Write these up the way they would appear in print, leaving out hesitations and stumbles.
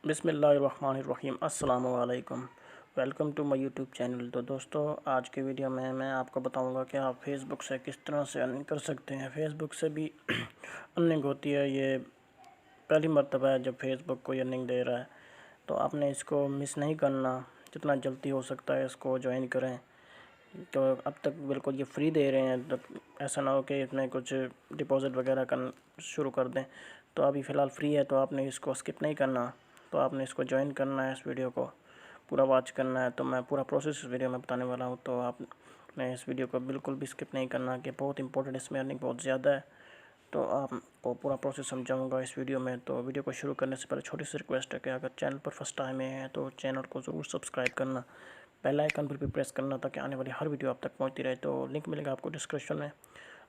बिस्मिल्लाहिर्रहमानिर्रहीम अस्सलाम वालेकुम। Welcome to my YouTube channel. तो दोस्तों, आज के वीडियो में मैं आपको बताऊंगा कि आप फेसबुक से किस तरह से अर्निंग कर सकते हैं। फेसबुक से भी अर्निंग होती है। ये पहली मर्तबा है जब फेसबुक कोई अर्निंग दे रहा है, तो आपने इसको मिस नहीं करना। जितना जल्दी हो सकता है इसको ज्वाइन करें। तो अब तक बिल्कुल ये फ्री दे रहे हैं, तो ऐसा ना हो कि इसमें कुछ डिपॉज़िट वगैरह कर शुरू कर दें। तो अभी फ़िलहाल फ्री है, तो आपने इसको स्किप नहीं करना। तो आपने इसको ज्वाइन करना है, इस वीडियो को पूरा वॉच करना है। तो मैं पूरा प्रोसेस इस वीडियो में बताने वाला हूँ, तो आपने इस वीडियो को बिल्कुल भी स्किप नहीं करना, कि बहुत इंपॉर्टेंट, इसमें अर्निंग बहुत ज़्यादा है। तो आपको पूरा प्रोसेस समझाऊंगा इस वीडियो में। तो वीडियो को शुरू करने से पहले छोटी सी रिक्वेस्ट है कि अगर चैनल पर फर्स्ट टाइम आए हैं तो चैनल को ज़रूर सब्सक्राइब करना, बेल आइकन पर भी प्रेस करना, ताकि आने वाली हर वीडियो आप तक पहुँचती रहे। तो लिंक मिलेगा आपको डिस्क्रिप्शन में,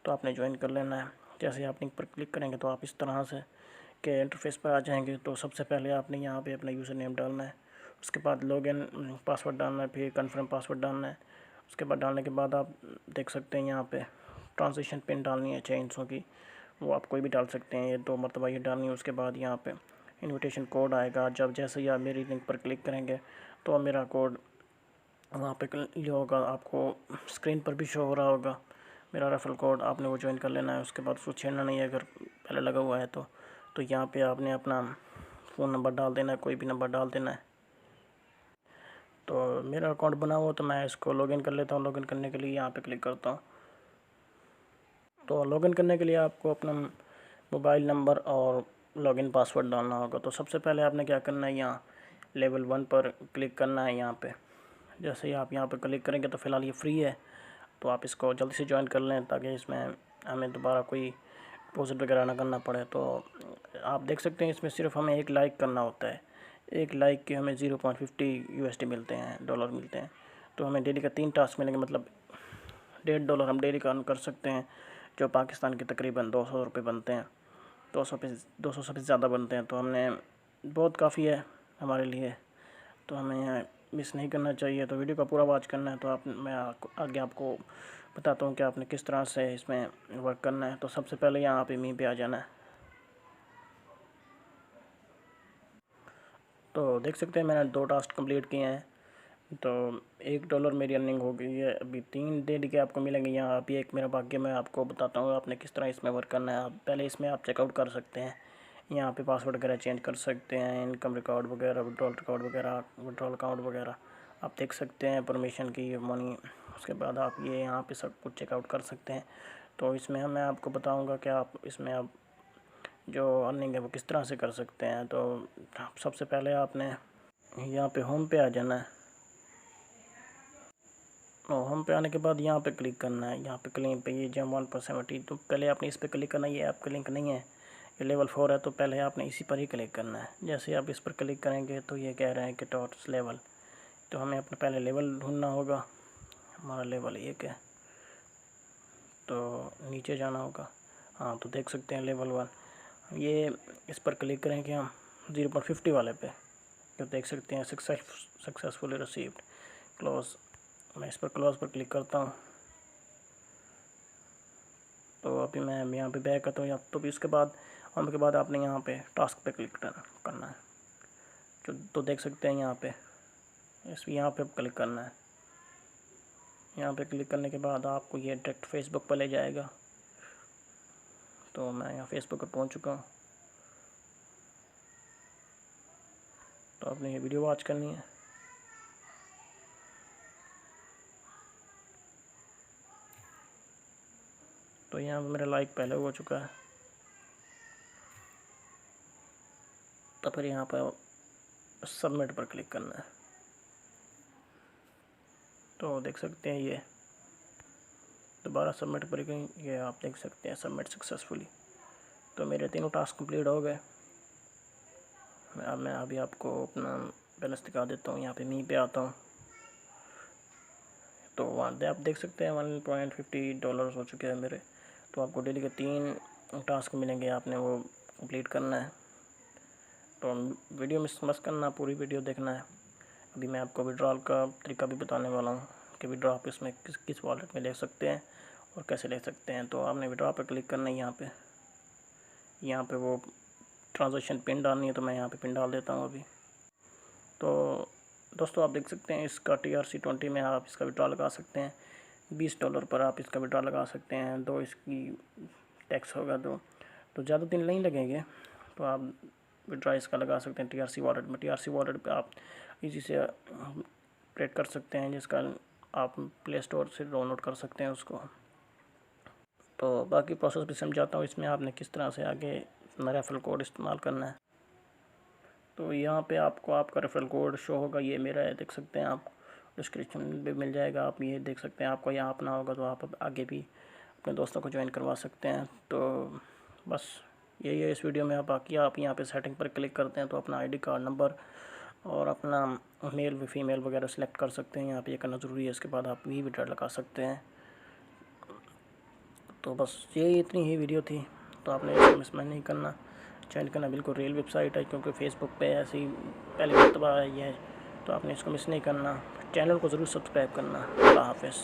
तो आपने ज्वाइन कर लेना है। जैसे आप लिंक पर क्लिक करेंगे तो आप इस तरह से के इंटरफेस पर आ जाएंगे। तो सबसे पहले आपने यहाँ पे अपना यूज़र नेम डालना है, उसके बाद लॉगिन पासवर्ड डालना है, फिर कन्फर्म पासवर्ड डालना है। उसके बाद डालने के बाद आप देख सकते हैं यहाँ पे ट्रांजेक्शन पिन डालनी है 6 इंचों की, वो आप कोई भी डाल सकते हैं। ये 2 मरतबा ये डालनी है। उसके बाद यहाँ पे इनविटेशन कोड आएगा। जब जैसे ही आप मेरी लिंक पर क्लिक करेंगे तो मेरा कोड वहाँ पे ये होगा, आपको स्क्रीन पर भी शो हो रहा होगा मेरा रेफरल कोड। आपने वो ज्वाइन कर लेना है। उसके बाद उसको छेड़ना नहीं है अगर पहले लगा हुआ है तो यहाँ पे आपने अपना फ़ोन नंबर डाल देना है, कोई भी नंबर डाल देना है। तो मेरा अकाउंट बना हुआ, तो मैं इसको लॉगिन कर लेता हूँ। लॉगिन करने के लिए यहाँ पे क्लिक करता हूँ। तो लॉगिन करने के लिए आपको अपना मोबाइल नंबर और लॉगिन पासवर्ड डालना होगा। तो सबसे पहले आपने क्या करना है, यहाँ लेवल 1 पर क्लिक करना है। यहाँ पे जैसे ही आप यहाँ पर क्लिक करेंगे तो फ़िलहाल ये फ्री है, तो आप इसको जल्दी से ज्वाइन कर लें, ताकि इसमें हमें दोबारा कोई डिपॉज़िट वगैरह ना करना पड़े। तो आप देख सकते हैं इसमें सिर्फ हमें एक लाइक करना होता है। एक लाइक के हमें 0.50 USD मिलते हैं, डॉलर मिलते हैं। तो हमें डेली का 3 टास्क मिलेंगे, मतलब $1.5 हम डेली का अर्न कर सकते हैं, जो पाकिस्तान के तकरीबन 200 रुपये बनते हैं। 200 से भी ज़्यादा बनते हैं। तो हमने बहुत काफ़ी है हमारे लिए, तो हमें मिस नहीं करना चाहिए। तो वीडियो का पूरा वॉच करना है। तो मैं आगे आपको बताता हूँ कि आपने किस तरह से इसमें वर्क करना है। तो सबसे पहले यहाँ पे मी पे आ जाना है। तो देख सकते हैं मैंने 2 टास्क कंप्लीट किए हैं, तो $1 मेरी अर्निंग हो गई है। अभी 3 डेली के आपको मिलेंगे। यहाँ अभी एक मेरा भाग्य, मैं आपको बताता हूँ आपने किस तरह इसमें वर्क करना है। आप पहले इसमें आप चेकआउट कर सकते हैं। यहाँ पे पासवर्ड वगैरह चेंज कर सकते हैं, इनकम रिकॉर्ड वगैरह, विड्रॉल रिकॉर्ड वगैरह, विड्रॉल अकाउंट वगैरह आप देख सकते हैं, परमिशन की मनी। उसके बाद आप ये यहाँ पे सब कुछ चेकआउट कर सकते हैं। तो इसमें मैं आपको बताऊँगा कि आप इसमें आप जो अर्निंग है वो किस तरह से कर सकते हैं। तो सबसे पहले आपने यहाँ पे होम पे आ जाना है। और होम पे आने के बाद यहाँ पे क्लिक करना है। यहाँ पे क्लेम पे ये जम 1%, तो पहले आपने इस पर क्लिक करना है। ये ऐप का लिंक नहीं है, ये लेवल 4 है, तो पहले आपने इसी पर ही क्लिक करना है। जैसे आप इस पर क्लिक करेंगे तो ये कह रहे हैं कि टॉट्स लेवल, तो हमें अपना पहले लेवल ढूंढना होगा। हमारा लेवल 1 है, तो नीचे जाना होगा। हाँ, तो देख सकते हैं लेवल 1, ये इस पर क्लिक करेंगे हम 0.50 वाले पे, तो देख सकते हैं सक्सेसफुली रिसीव्ड, क्लोज। मैं इस पर क्लोज पर क्लिक करता हूँ। तो अभी मैं यहाँ पे बैक करता हूँ। तो भी उसके बाद होम के बाद आपने यहाँ पे टास्क पे क्लिक करना है। तो देख सकते हैं यहाँ पे यहाँ पे क्लिक करना है। यहाँ पे क्लिक करने के बाद आपको ये डायरेक्ट फेसबुक पर ले जाएगा। तो मैं यहाँ फेसबुक पर पहुँच चुका हूँ। तो आपने ये वीडियो वॉच करनी है। तो यहाँ पर मेरा लाइक पहले हो चुका है, तो फिर यहाँ पर सबमिट पर क्लिक करना है। तो देख सकते हैं ये दोबारा सबमिट पर ये आप देख सकते हैं सबमिट सक्सेसफुली। तो मेरे तीनों टास्क कंप्लीट हो गए। मैं अभी आपको अपना बैलेंस दिखा देता हूँ। यहाँ पे मी पे आता हूँ, तो वहाँ आप देख सकते हैं $1.50 हो चुके हैं मेरे। तो आपको डेली के 3 टास्क मिलेंगे, आपने वो कंप्लीट करना है। तो वीडियो मिस मत करना, पूरी वीडियो देखना है। अभी मैं आपको विड्रॉल का तरीका भी बताने वाला हूँ कि विड्रॉ आप इसमें किस वॉलेट में ले सकते हैं और कैसे ले सकते हैं। तो आपने विड्रॉ पर क्लिक करना है। यहाँ पे वो ट्रांजेक्शन पिन डालनी है, तो मैं यहाँ पे पिन डाल देता हूँ अभी। तो दोस्तों आप देख सकते हैं इसका TRC20 में आप इसका विड्रॉ लगा सकते हैं। $20 पर आप इसका विड्रॉ लगा सकते हैं। 2 इसकी टैक्स होगा, तो ज़्यादा दिन नहीं लगेंगे। तो आप विड्रॉ इसका लगा सकते हैं TRC वॉलेट में। TRC वॉलेट पे आप इजी से ऑपरेट कर सकते हैं, जिसका आप प्ले स्टोर से डाउनलोड कर सकते हैं उसको। तो बाकी प्रोसेस भी समझाता हूँ इसमें आपने किस तरह से आगे रेफरल कोड इस्तेमाल करना है। तो यहाँ पे आपको आपका रेफरल कोड शो होगा, ये मेरा है, देख सकते हैं आप, डिस्क्रिप्शन में मिल जाएगा, आप ये देख सकते हैं। आपको यहाँ अपना होगा तो आप आगे भी अपने दोस्तों को ज्वाइन करवा सकते हैं। तो बस यही है इस वीडियो में। बाकी आप यहाँ पे सेटिंग पर क्लिक करते हैं तो अपना ID कार्ड नंबर और अपना मेल फीमेल वगैरह सेलेक्ट कर सकते हैं। यहाँ पे ये करना ज़रूरी है, इसके बाद आप भी विड्रॉ लगा सकते हैं। तो बस यही इतनी ही वीडियो थी। तो आपने इसको मिस नहीं करना, ज्वाइन करना। बिल्कुल रियल वेबसाइट है, क्योंकि फेसबुक पे ऐसी पहली मरतबा है ये, तो आपने इसको मिस नहीं करना। चैनल को ज़रूर सब्सक्राइब करना। अल्लाह हाफ़िज़।